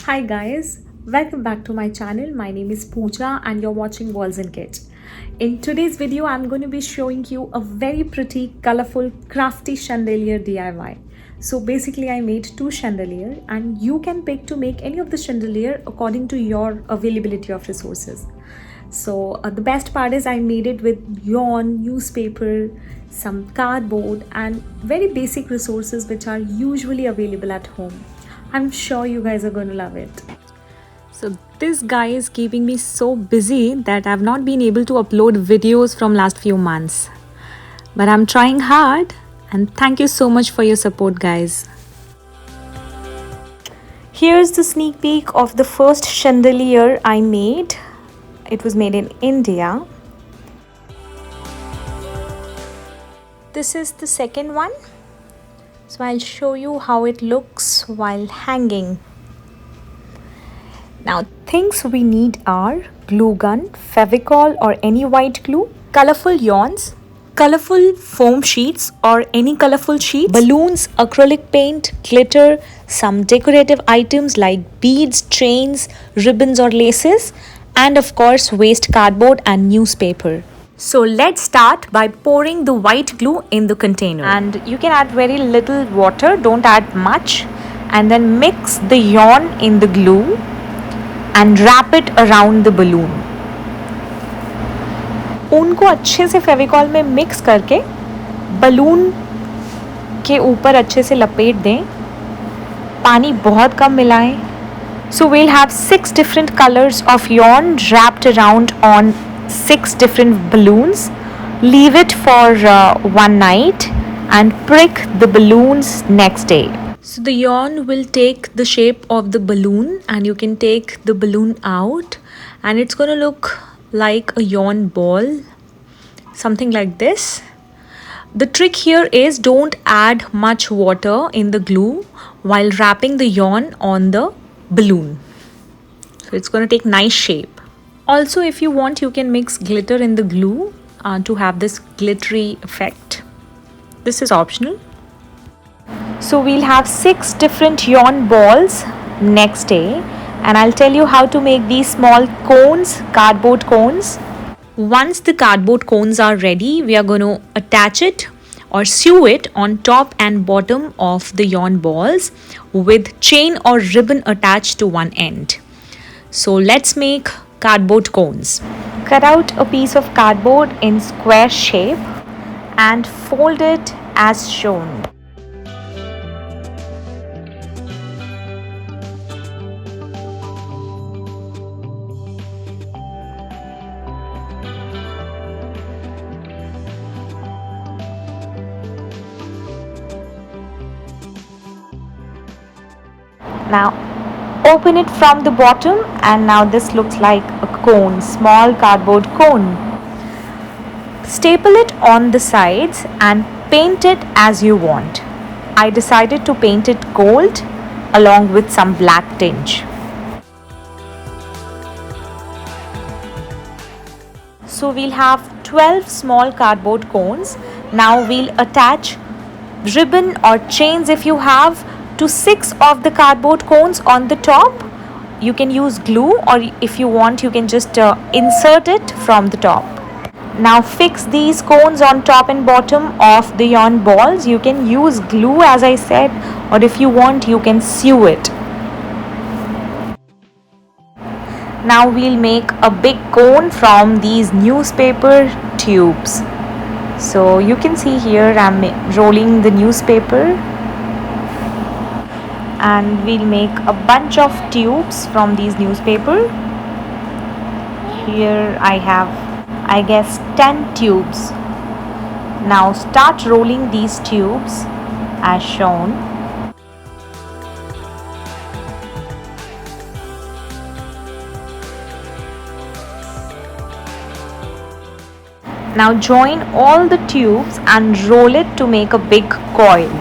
Hi guys, welcome back to my channel. My name is Pooja and you're watching Walls and Kit. In today's video, I'm going to be showing you a very pretty, colorful, crafty chandelier DIY. So basically I made two chandelier and you can pick to make any of the chandelier according to your availability of resources. So the best part is I made it with yarn, newspaper, some cardboard and very basic resources which are usually available at home. I'm sure you guys are going to love it. So this guy is keeping me so busy that I've not been able to upload videos from last few months. But I'm trying hard and thank you so much for your support guys. Here's the sneak peek of the first chandelier I made. It was made in India. This is the second one. So I'll show you how it looks while hanging. Now things we need are glue gun, Fevicol or any white glue, colorful yarns, colorful foam sheets or any colorful sheets, balloons, acrylic paint, glitter, some decorative items like beads, chains, ribbons or laces, and of course waste cardboard and newspaper. So let's start by pouring the white glue in the container. And you can add very little water, don't add much. And then mix the yarn in the glue and wrap it around the balloon. उनको अच्छे से फेविकॉल में mix करके balloon के ऊपर अच्छे से लपेट दें. पानी बहुत कम मिलाएं. So we'll have 6 different colors of yarn wrapped around on 6 different balloons. Leave it for one night and prick the balloons next day. So the yarn will take the shape of the balloon and you can take the balloon out and it's going to look like a yarn ball, something like this. The trick here is don't add much water in the glue while wrapping the yarn on the balloon. So it's going to take nice shape. Also, if you want, you can mix glitter in the glue to have this glittery effect. This is optional. So we'll have 6 different yarn balls next day and I'll tell you how to make these small cones, cardboard cones. Once the cardboard cones are ready, we are going to attach it or sew it on top and bottom of the yarn balls with chain or ribbon attached to one end. So let's make cardboard cones. Cut out a piece of cardboard in square shape and fold it as shown. Now open it from the bottom and now this looks like a cone, small cardboard cone. Staple it on the sides and paint it as you want. I decided to paint it gold along with some black tinge. So we'll have 12 small cardboard cones. Now we'll attach ribbon or chains if you have to 6 of the cardboard cones on the top. You can use glue or if you want you can just insert it from the top. Now fix these cones on top and bottom of the yarn balls. You can use glue as I said or if you want you can sew it. Now we'll make a big cone from these newspaper tubes. So you can see here I'm rolling the newspaper. And we'll make a bunch of tubes from these newspaper. Here I have, I guess, 10 tubes. Now start rolling these tubes as shown. Now join all the tubes and roll it to make a big coil.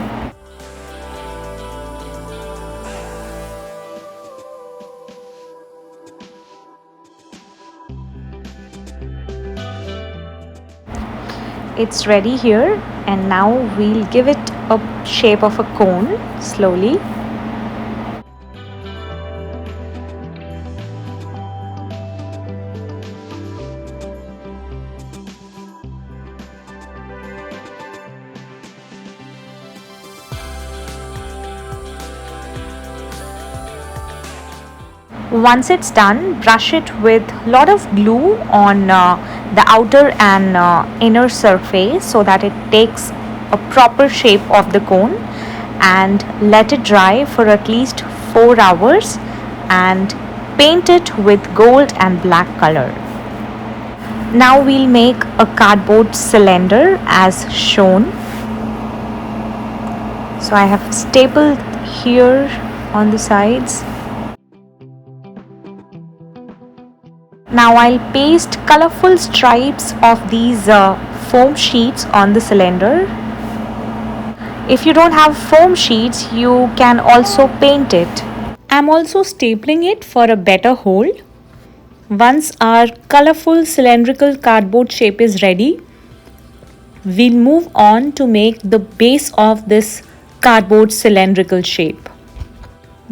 It's ready here and now we'll give it a shape of a cone slowly. Once it's done, brush it with lot of glue on the outer and inner surface so that it takes a proper shape of the cone, and let it dry for at least 4 hours and paint it with gold and black color. Now we'll make a cardboard cylinder as shown. So I have stapled here on the sides. Now I'll paste colorful stripes of these foam sheets on the cylinder. If you don't have foam sheets, you can also paint it. I'm also stapling it for a better hold. Once our colorful cylindrical cardboard shape is ready, we'll move on to make the base of this cardboard cylindrical shape.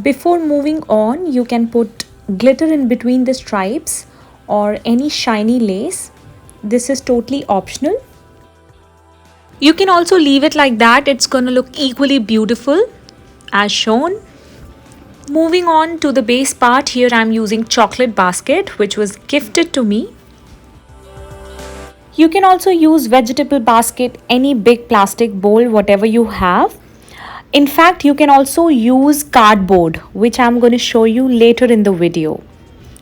Before moving on, you can put glitter in between the stripes or any shiny lace. This is totally optional. You can also leave it like that. It's gonna look equally beautiful as shown. Moving on to the base part, here I'm using chocolate basket which was gifted to me. You can also use vegetable basket, any big plastic bowl, whatever you have. In fact, you can also use cardboard, which I'm going to show you later in the video.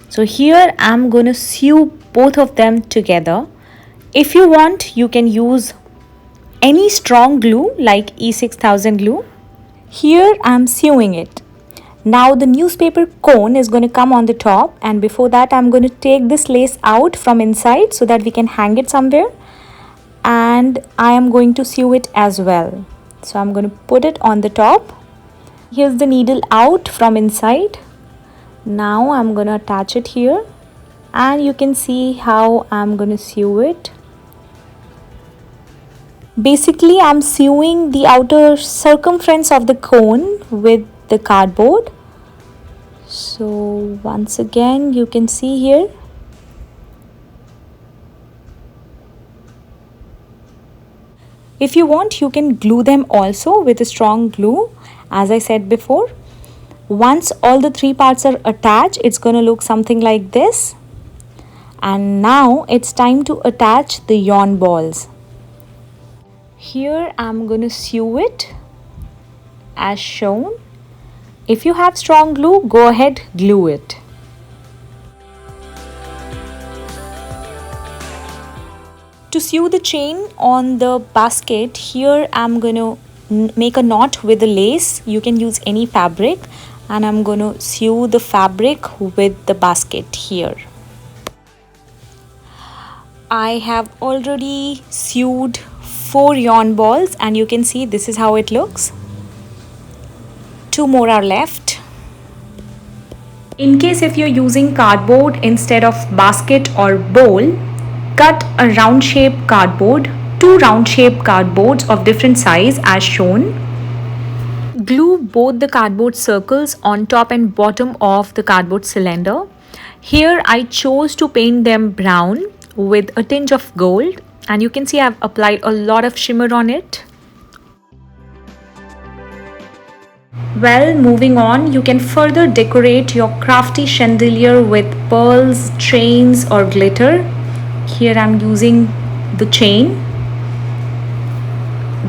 So here I'm going to sew both of them together. If you want, you can use any strong glue like E6000 glue. Here I'm sewing it. Now the newspaper cone is going to come on the top, and before that I'm going to take this lace out from inside so that we can hang it somewhere, and I am going to sew it as well. So I'm going to put it on the top. Here's the needle out from inside. Now I'm going to attach it here, and you can see how I'm going to sew it. Basically, I'm sewing the outer circumference of the cone with the cardboard. So once again, you can see here. If you want, you can glue them also with a strong glue, as I said before. Once all the three parts are attached, it's going to look something like this. And now it's time to attach the yarn balls. Here I'm going to sew it as shown. If you have strong glue, go ahead, glue it. To sew the chain on the basket, here I'm going to make a knot with the lace. You can use any fabric, and I'm going to sew the fabric with the basket here. I have already sewed 4 yarn balls, and you can see this is how it looks. 2 more are left. In case if you're using cardboard instead of basket or bowl, cut a round shaped cardboard, 2 round shaped cardboards of different size as shown. Glue both the cardboard circles on top and bottom of the cardboard cylinder. Here I chose to paint them brown with a tinge of gold, and you can see I've applied a lot of shimmer on it. Well, moving on, you can further decorate your crafty chandelier with pearls, chains or glitter. Here I'm using the chain.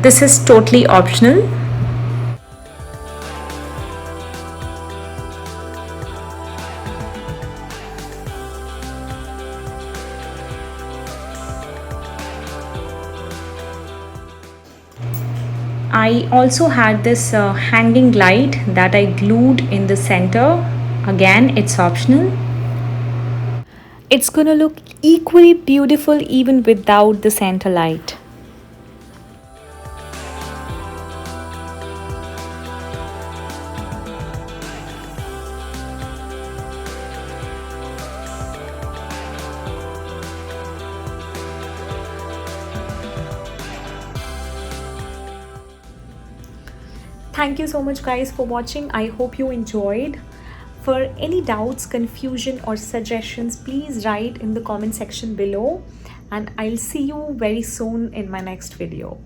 This is totally optional. I also had this hanging light that I glued in the center. Again, it's optional. It's gonna look equally beautiful even without the center light. Thank you so much guys for watching. I hope you enjoyed. For any doubts, confusion or suggestions, please write in the comment section below, and I'll see you very soon in my next video.